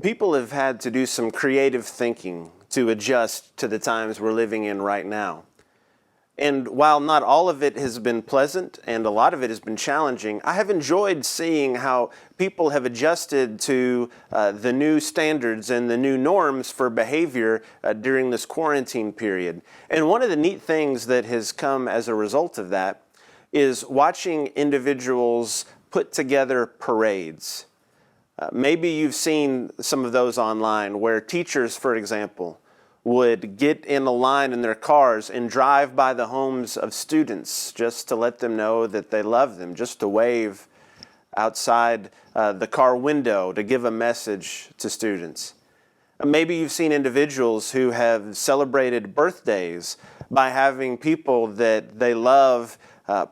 People have had to do some creative thinking to adjust to the times we're living in right now. And while not all of it has been pleasant and a lot of it has been challenging, I have enjoyed seeing how people have adjusted to the new standards and the new norms for behavior during this quarantine period. And one of the neat things that has come as a result of that is watching individuals put together parades. Maybe you've seen some of those online where teachers, for example, would get in a line in their cars and drive by the homes of students just to let them know that they love them, just to wave outside the car window to give a message to students. Maybe you've seen individuals who have celebrated birthdays by having people that they love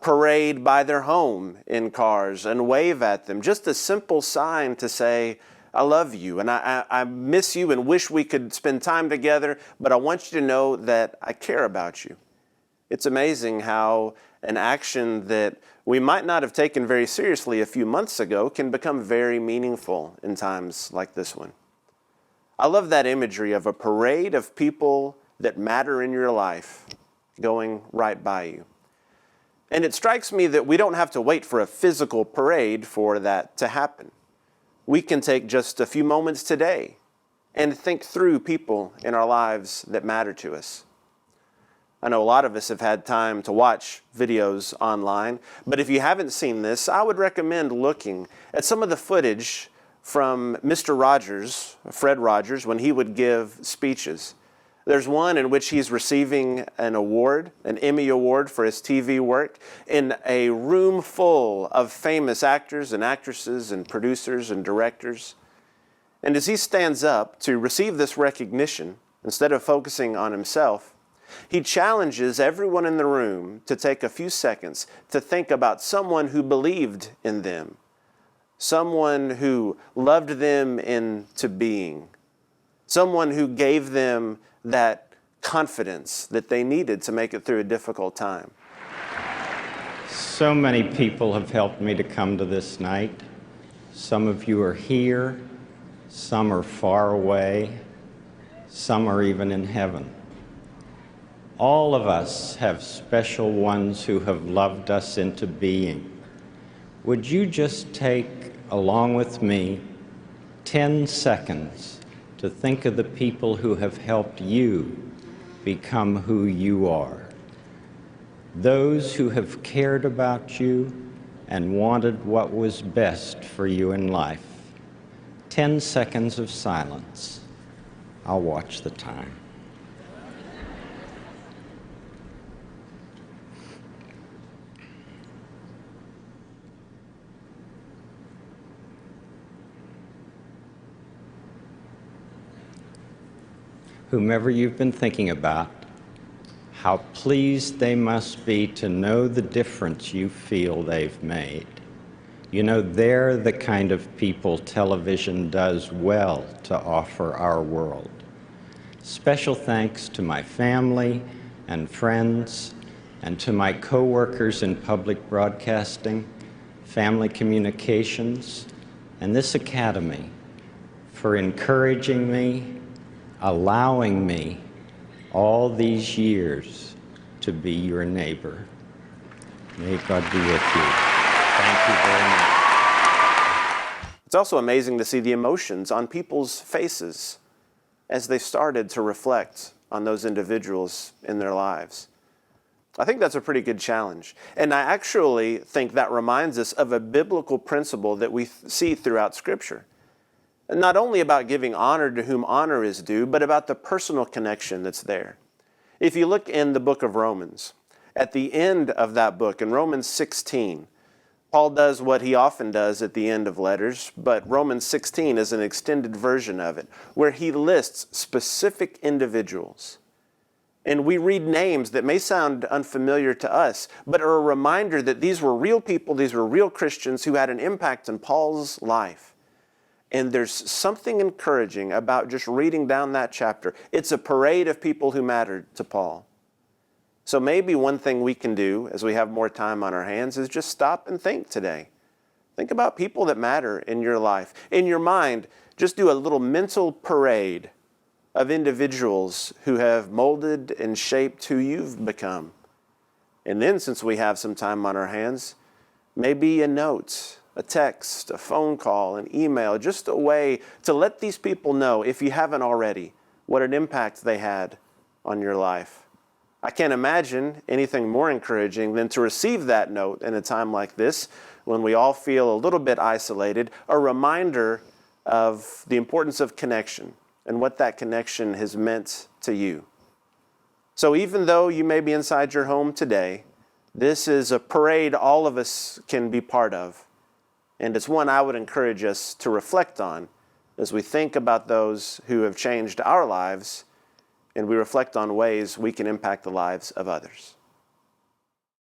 parade by their home in cars and wave at them. Just a simple sign to say, I love you and I miss you and wish we could spend time together, but I want you to know that I care about you. It's amazing how an action that we might not have taken very seriously a few months ago can become very meaningful in times like this one. I love that imagery of a parade of people that matter in your life going right by you. And it strikes me that we don't have to wait for a physical parade for that to happen. We can take just a few moments today and think through people in our lives that matter to us. I know a lot of us have had time to watch videos online, but if you haven't seen this, I would recommend looking at some of the footage from Mr. Rogers, Fred Rogers, when he would give speeches. There's one in which he's receiving an award, an Emmy Award for his TV work, in a room full of famous actors and actresses and producers and directors. And as he stands up to receive this recognition, instead of focusing on himself, he challenges everyone in the room to take a few seconds to think about someone who believed in them, someone who loved them into being, someone who gave them that confidence that they needed to make it through a difficult time. So many people have helped me to come to this night. Some of you are here, some are far away, some are even in heaven. All of us have special ones who have loved us into being. Would you just take, along with me, 10 seconds to think of the people who have helped you become who you are. Those who have cared about you and wanted what was best for you in life. 10 seconds of silence. I'll watch the time. Whomever you've been thinking about, how pleased they must be to know the difference you feel they've made. You know, they're the kind of people television does well to offer our world. Special thanks to my family and friends and to my co-workers in public broadcasting, family communications, and this academy for encouraging me, allowing me all these years to be your neighbor. May God be with you. Thank you very much. It's also amazing to see the emotions on people's faces as they started to reflect on those individuals in their lives. I think that's a pretty good challenge. And I actually think that reminds us of a biblical principle that we see throughout Scripture. And not only about giving honor to whom honor is due, but about the personal connection that's there. If you look in the book of Romans, at the end of that book, in Romans 16, Paul does what he often does at the end of letters, but Romans 16 is an extended version of it, where he lists specific individuals. And we read names that may sound unfamiliar to us, but are a reminder that these were real people, these were real Christians who had an impact on Paul's life. And there's something encouraging about just reading down that chapter. It's a parade of people who mattered to Paul. So maybe one thing we can do as we have more time on our hands is just stop and think today. Think about people that matter in your life. In your mind, just do a little mental parade of individuals who have molded and shaped who you've become. And then, since we have some time on our hands, maybe a note, a text, a phone call, an email, just a way to let these people know, if you haven't already, what an impact they had on your life. I can't imagine anything more encouraging than to receive that note in a time like this, when we all feel a little bit isolated, a reminder of the importance of connection and what that connection has meant to you. So even though you may be inside your home today, this is a parade all of us can be part of. And it's one I would encourage us to reflect on as we think about those who have changed our lives and we reflect on ways we can impact the lives of others.